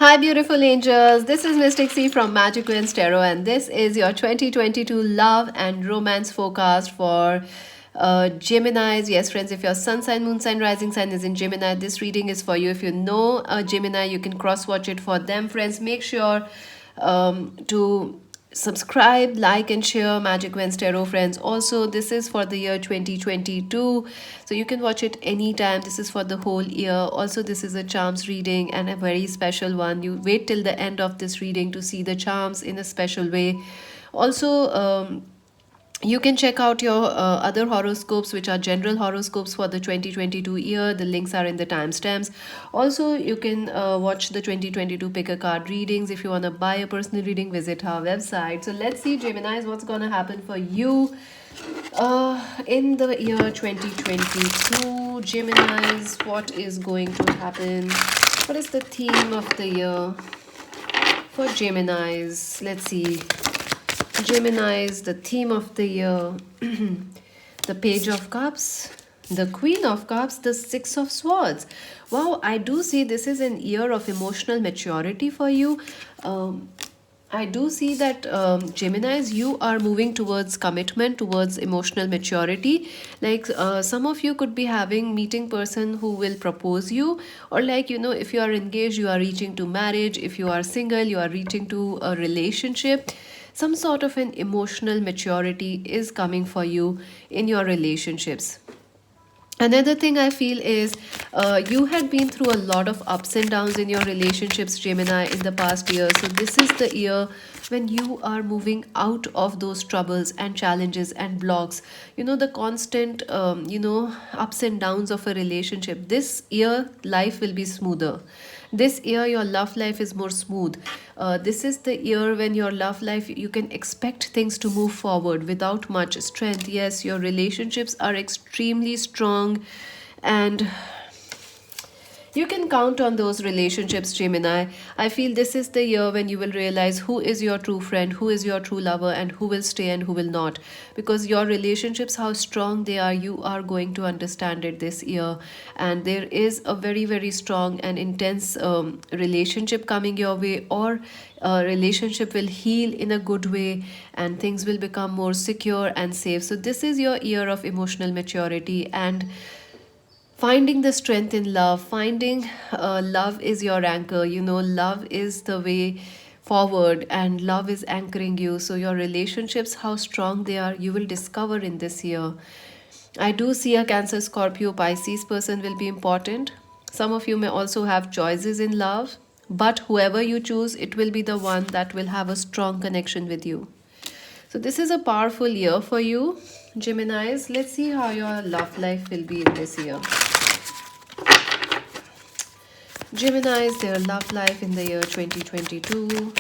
Hi, beautiful angels. This is Mystic C from Magic Queen's Tarot, and this is your 2022 love and romance forecast for Geminis. Yes, friends, if your sun sign, moon sign, rising sign is in Gemini, this reading is for you. If you know Gemini, you can cross watch it for them, friends. Make sure to subscribe, like, and share Magic Wednesday Tarot, friends. Also, this is for the year 2022, so you can watch it anytime. This is for the whole year. Also, this is a charms reading and a very special one. You wait till the end of this reading to see the charms in a special way. Also, you can check out your other horoscopes, which are general horoscopes for the 2022 year. The links are in the timestamps. Also, you can watch the 2022 pick a card readings. If you want to buy a personal reading, visit our website. So let's see, Geminis, what's going to happen for you in the year 2022. Geminis, what is going to happen? What is the theme of the year for Geminis? Let's see. Geminis, the theme of the year, the Page of Cups, the Queen of Cups, the Six of Swords. Wow, I do see this is an year of emotional maturity for you. I do see that Geminis, you are moving towards commitment, towards emotional maturity. Like some of you could be having meeting person who will propose you, or like if you are engaged, you are reaching to marriage. If you are single, you are reaching to a relationship. Some sort of an emotional maturity is coming for you in your relationships. Another thing I feel is you had been through a lot of ups and downs in your relationships, Gemini, in the past year. So, this is the year when you are moving out of those troubles and challenges and blocks. The constant, ups and downs of a relationship. This year, life will be smoother. This year, your love life is more smooth. This is the year when your love life, you can expect things to move forward without much strength. Yes, your relationships are extremely strong, and you can count on those relationships, Gemini. I feel this is the year when you will realize who is your true friend, who is your true lover, and who will stay and who will not. Because your relationships, how strong they are, you are going to understand it this year. And there is a very, very strong and intense relationship coming your way, or a relationship will heal in a good way, and things will become more secure and safe. So, this is your year of emotional maturity and finding the strength in love. Finding love is your anchor. Love is the way forward, and love is anchoring you. So your relationships, how strong they are, you will discover in this year. I do see a Cancer, Scorpio, Pisces person will be important. Some of you may also have choices in love, but whoever you choose, it will be the one that will have a strong connection with you. So this is a powerful year for you, Geminis. Let's see how your love life will be in this year. Geminis, their love life in the year 2022.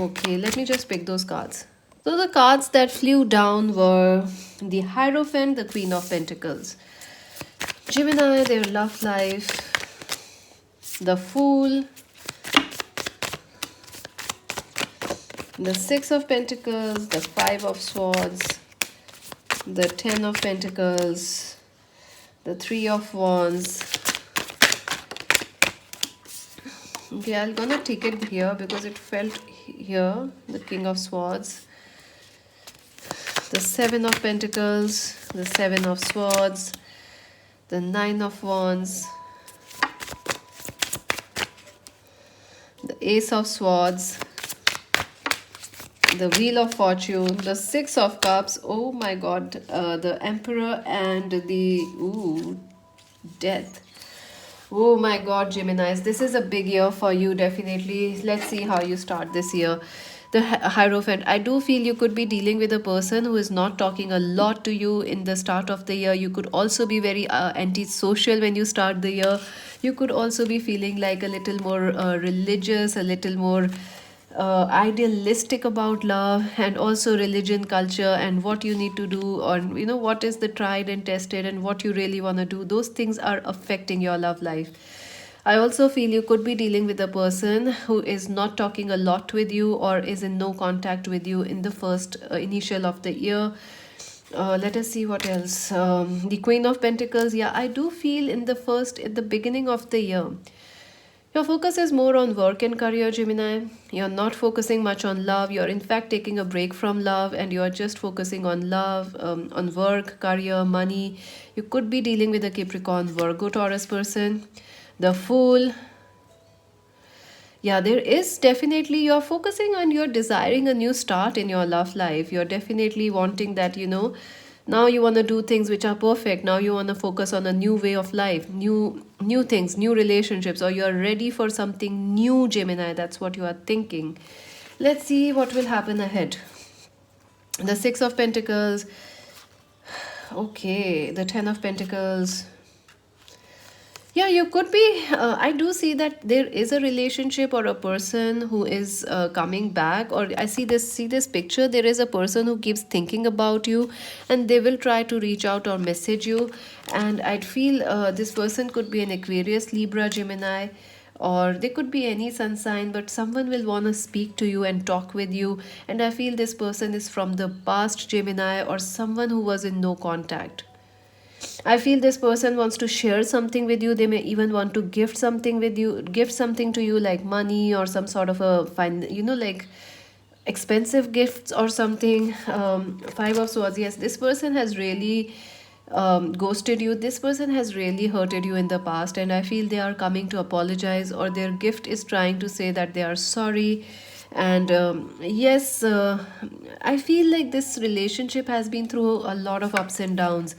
Okay, let me just pick those cards. So the cards that flew down were the Hierophant, the Queen of Pentacles. Gemini, their love life, the Fool, the Six of Pentacles, the Five of Swords, the Ten of Pentacles, the Three of Wands. Okay, I'm gonna take it here because it felt here. The King of Swords, the Seven of Pentacles, the Seven of Swords, the Nine of Wands, the Ace of Swords, the Wheel of Fortune, the Six of Cups. Oh my God, the Emperor and the Death. Oh my God, Geminis, this is a big year for you, definitely. Let's see how you start this year. The Hierophant, I do feel you could be dealing with a person who is not talking a lot to you in the start of the year. You could also be very antisocial when you start the year. You could also be feeling like a little more religious, a little more idealistic about love, and also religion, culture, and what you need to do, or what is the tried and tested and what you really want to do. Those things are affecting your love life. I also feel you could be dealing with a person who is not talking a lot with you or is in no contact with you in the first initial of the year. Let us see what else. The Queen of Pentacles, yeah, I do feel in the beginning of the year, Your focus is more on work and career, Gemini. You're not focusing much on love. You're, in fact, taking a break from love and you're just focusing on love, on work, career, money. You could be dealing with a Capricorn, Virgo, Taurus person. The Fool. Yeah, there is definitely, you're focusing on, you're desiring a new start in your love life. You're definitely wanting that, now you want to do things which are perfect. Now you want to focus on a new way of life, new things, new relationships, or you're ready for something new, Gemini. That's what you are thinking. Let's see what will happen ahead. The 6 of Pentacles. Okay, the 10 of Pentacles. Yeah, you could be. I do see that there is a relationship or a person who is coming back, or I see this picture. There is a person who keeps thinking about you, and they will try to reach out or message you. And I'd feel this person could be an Aquarius, Libra, Gemini, or they could be any sun sign, but someone will want to speak to you and talk with you. And I feel this person is from the past, Gemini, or someone who was in no contact. I feel this person wants to share something with you. They may even want to gift something to you, like money or some sort of a fine, like expensive gifts or something. 5 of Swords. Yes, this person has really ghosted you. This person has really hurted you in the past, and I feel they are coming to apologize, or their gift is trying to say that they are sorry. And yes, I feel like this relationship has been through a lot of ups and downs.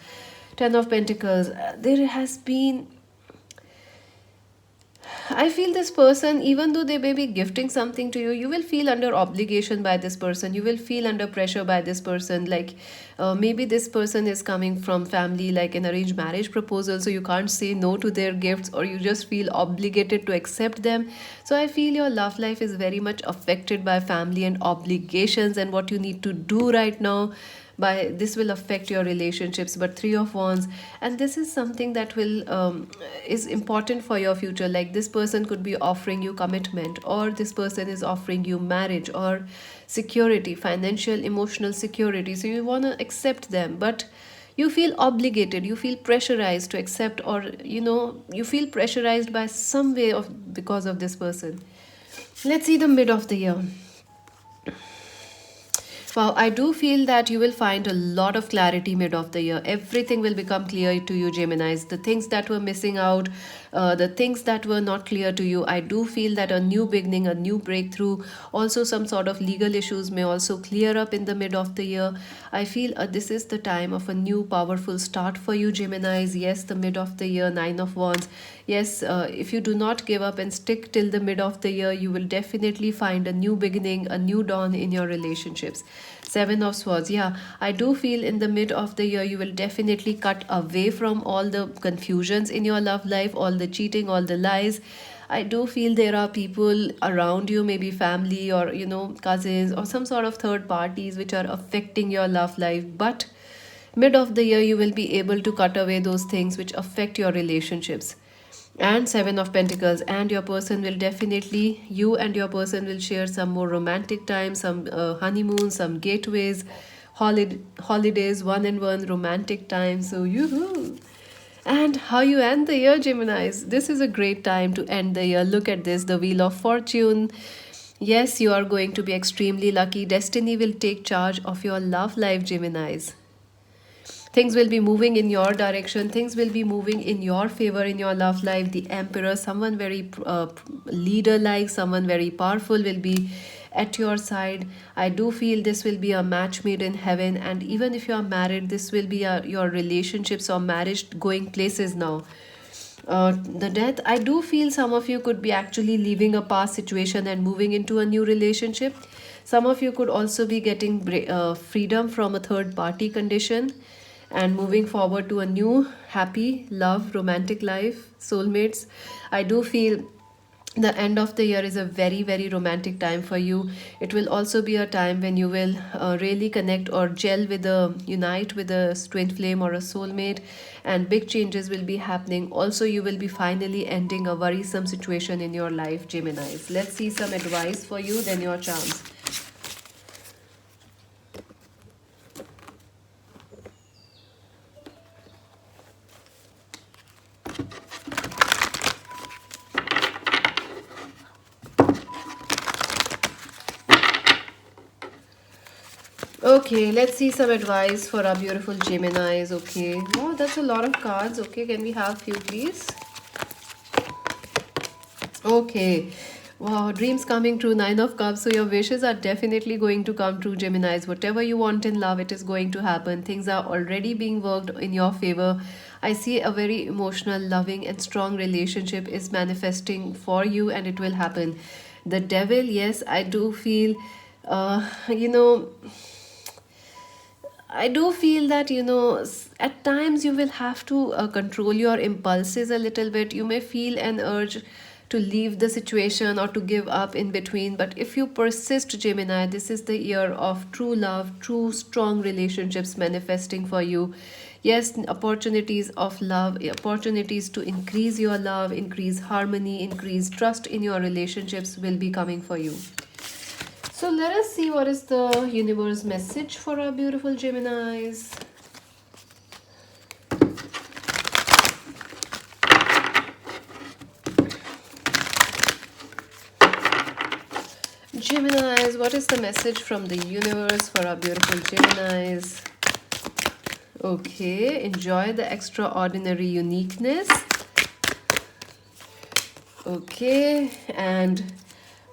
10 of Pentacles. There has been, I feel this person, even though they may be gifting something to you, you will feel under obligation by this person. You will feel under pressure by this person. Like maybe this person is coming from family, like an arranged marriage proposal, so you can't say no to their gifts, or you just feel obligated to accept them. So I feel your love life is very much affected by family and obligations, and what you need to do right now by this will affect your relationships. But 3 of Wands, and this is something that will is important for your future. Like this person could be offering you commitment, or this person is offering you marriage or security, financial, emotional security. So you want to accept them, but you feel obligated, you feel pressurized to accept, or you feel pressurized by some way of because of this person. Let's see the mid of the year. Wow, I do feel that you will find a lot of clarity mid of the year. Everything will become clear to you, Geminis. The things that were missing out, the things that were not clear to you. I do feel that a new beginning, a new breakthrough, also some sort of legal issues may also clear up in the mid of the year. I feel this is the time of a new powerful start for you, Geminis. Yes, the mid of the year, 9 of Wands. Yes, if you do not give up and stick till the mid of the year, you will definitely find a new beginning, a new dawn in your relationships. 7 of Swords. Yeah, I do feel in the mid of the year you will definitely cut away from all the confusions in your love life, all the cheating, all the lies. I do feel there are people around you, maybe family or cousins or some sort of third parties which are affecting your love life. But mid of the year you will be able to cut away those things which affect your relationships. And 7 of Pentacles, and your person will definitely, you and your person will share some more romantic time, some honeymoon, some gateways, holidays, one and one romantic time. So yoo-hoo. And how you end the year, Geminis? This is a great time to end the year. Look at this, the Wheel of Fortune. Yes, you are going to be extremely lucky. Destiny will take charge of your love life, Geminis. Things will be moving in your direction. Things will be moving in your favor in your love life. The Emperor, someone very leader like, someone very powerful will be at your side. I do feel this will be a match made in heaven, and even if you are married, this will be your relationships or marriage going places now. The Death, I do feel some of you could be actually leaving a past situation and moving into a new relationship. Some of you could also be getting freedom from a third party condition and moving forward to a new happy love romantic life, soulmates. I do feel the end of the year is a very very romantic time for you. It will also be a time when you will really connect or gel with a unite with a twin flame or a soulmate, and big changes will be happening. Also, you will be finally ending a worrisome situation in your life, Geminis. Let's see some advice for you, then your charms. Okay, let's see some advice for our beautiful Geminis. Okay, wow, that's a lot of cards. Okay, can we have few, please? Okay. Wow, dreams coming true, Nine of Cups. So your wishes are definitely going to come true, Geminis. Whatever you want in love, it is going to happen. Things are already being worked in your favor. I see a very emotional, loving, and strong relationship is manifesting for you, and it will happen. The devil, yes, I do feel, you know, I do feel that, at times you will have to control your impulses a little bit. You may feel an urge to leave the situation or to give up in between. But if you persist, Gemini, this is the year of true love, true strong relationships manifesting for you. Yes, opportunities of love, opportunities to increase your love, increase harmony, increase trust in your relationships will be coming for you. So let us see what is the universe message for our beautiful Geminis. Geminis, what is the message from the universe for our beautiful Geminis? Okay, enjoy the extraordinary uniqueness. Okay, and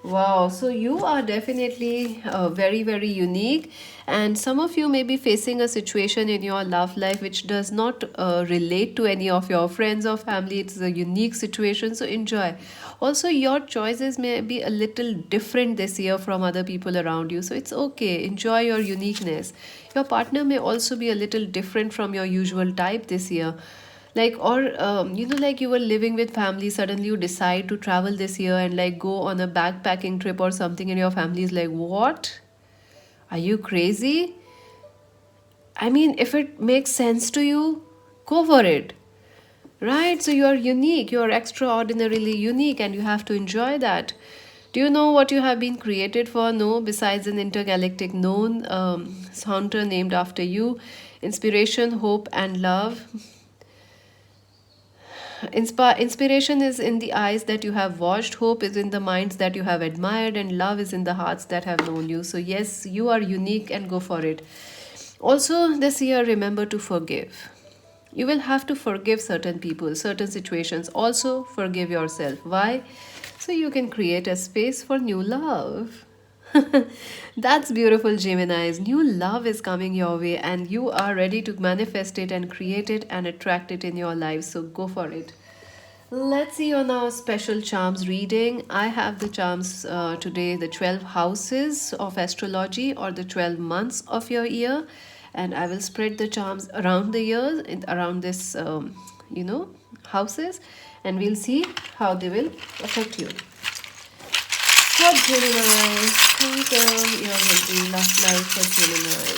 wow, so you are definitely very, very unique, and some of you may be facing a situation in your love life which does not relate to any of your friends or family. It's a unique situation, so enjoy. Also, your choices may be a little different this year from other people around you, so it's okay. Enjoy your uniqueness. Your partner may also be a little different from your usual type this year, like, or like you were living with family, suddenly you decide to travel this year and like go on a backpacking trip or something, and your family is like, what, are you crazy? I mean, if it makes sense to you, go for it, right? So you are unique, you are extraordinarily unique, and you have to enjoy that. Do you know what you have been created for? No, besides an intergalactic known hunter named after you. Inspiration, hope, and love. Inspiration is in the eyes that you have watched, hope is in the minds that you have admired, and love is in the hearts that have known you. So, yes, you are unique and go for it. Also, this year, remember to forgive. You will have to forgive certain people, certain situations. Also, forgive yourself. Why? So you can create a space for new love. That's beautiful, Geminis. New love is coming your way, and you are ready to manifest it and create it and attract it in your life. So go for it. Let's see on our special charms reading. I have the charms today, the 12 houses of astrology or the 12 months of your year. And I will spread the charms around the year, around this, houses. And we'll see how they will affect you. For Gemini, think your will be love life for Gemini.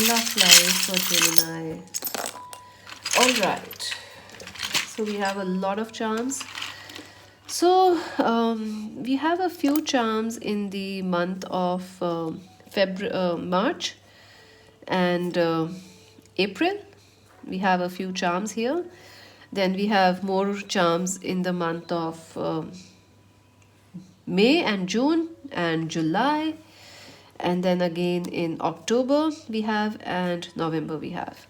Love life for Gemini. Alright. So we have a lot of charms. So we have a few charms in the month of March and April. We have a few charms here. Then we have more charms in the month of May and June and July. And then again in October we have, and November we have.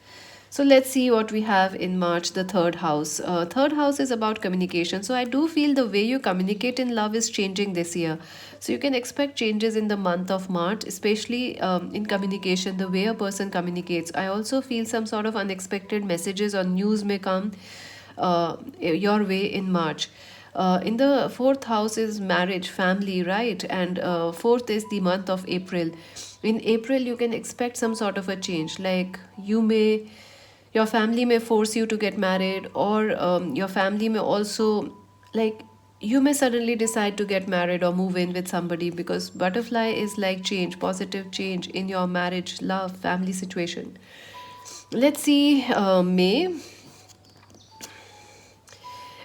So let's see what we have in March, the third house. Third house is about communication. So I do feel the way you communicate in love is changing this year. So you can expect changes in the month of March, especially in communication, the way a person communicates. I also feel some sort of unexpected messages or news may come your way in March. In the fourth house is marriage, family, right? And fourth is the month of April. In April, you can expect some sort of a change. Like your family may force you to get married, or your family may also, like, you may suddenly decide to get married or move in with somebody, because butterfly is like change, positive change in your marriage, love, family situation. Let's see, May.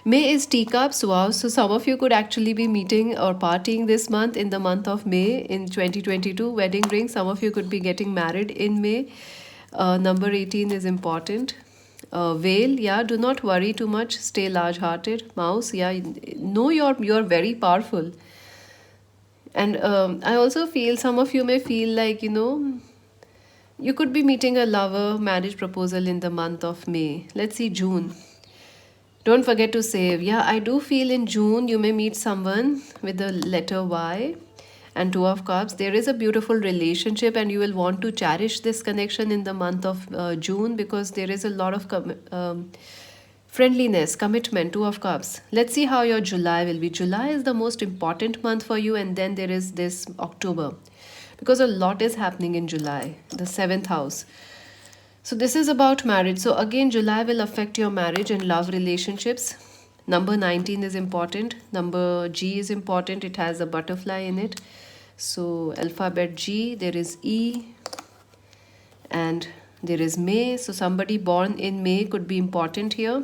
May is teacups. Wow. So some of you could actually be meeting or partying this month, in the month of May in 2022. Wedding ring. Some of you could be getting married in May. Number 18 is important. Whale. Yeah. Do not worry too much. Stay large hearted. Mouse. Yeah. Know you're very powerful. And I also feel some of you may feel like, you could be meeting a lover marriage proposal in the month of May. Let's see, June. Don't forget to save. Yeah, I do feel in June you may meet someone with the letter Y and Two of Cups. There is a beautiful relationship, and you will want to cherish this connection in the month of June, because there is a lot of friendliness, commitment, Two of Cups. Let's see how your July will be. July is the most important month for you, and then there is this October, because a lot is happening in July, the seventh house. So this is about marriage. So again, July will affect your marriage and love relationships. Number 19 is important. Number G is important. It has a butterfly in it. So alphabet G, there is E and there is May. So somebody born in May could be important here.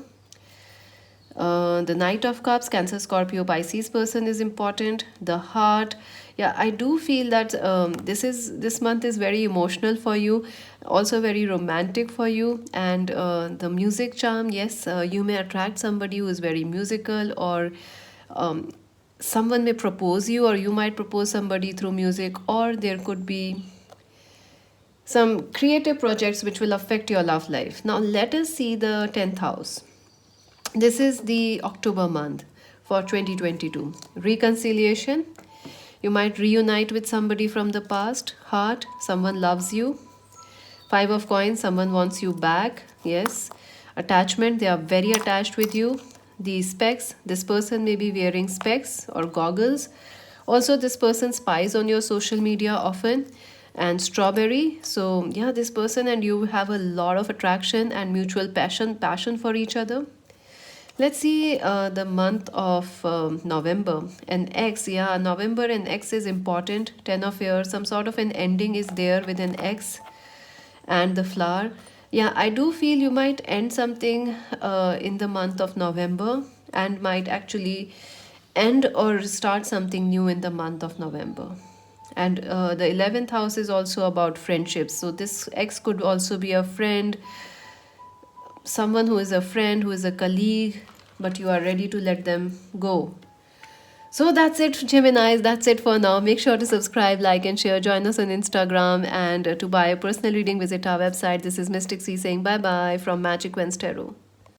The Knight of Cups, Cancer, Scorpio, Pisces person is important. The Heart, yeah, I do feel that this month is very emotional for you, also very romantic for you. And the music charm, yes, you may attract somebody who is very musical, or someone may propose you, or you might propose somebody through music, or there could be some creative projects which will affect your love life. Now let us see the 10th house. This is the October month for 2022. Reconciliation. You might reunite with somebody from the past. Heart, someone loves you. Five of Coins, someone wants you back. Yes. Attachment, they are very attached with you. The specs, this person may be wearing specs or goggles. Also, this person spies on your social media often. And Strawberry, so yeah, this person and you have a lot of attraction and mutual passion for each other. Let's see the month of November and X. Yeah, November and X is important. 10 of Years, some sort of an ending is there with an X. And the Flower. Yeah, I do feel you might end something in the month of November, and might actually end or start something new in the month of November. And the 11th house is also about friendships. So this X could also be a friend, someone who is a friend, who is a colleague, but you are ready to let them go. So that's it, Geminis. That's it for now. Make sure to subscribe, like, and share. Join us on Instagram. And to buy a personal reading, visit our website. This is Mystic C saying bye bye from Magic Wednesday Tarot.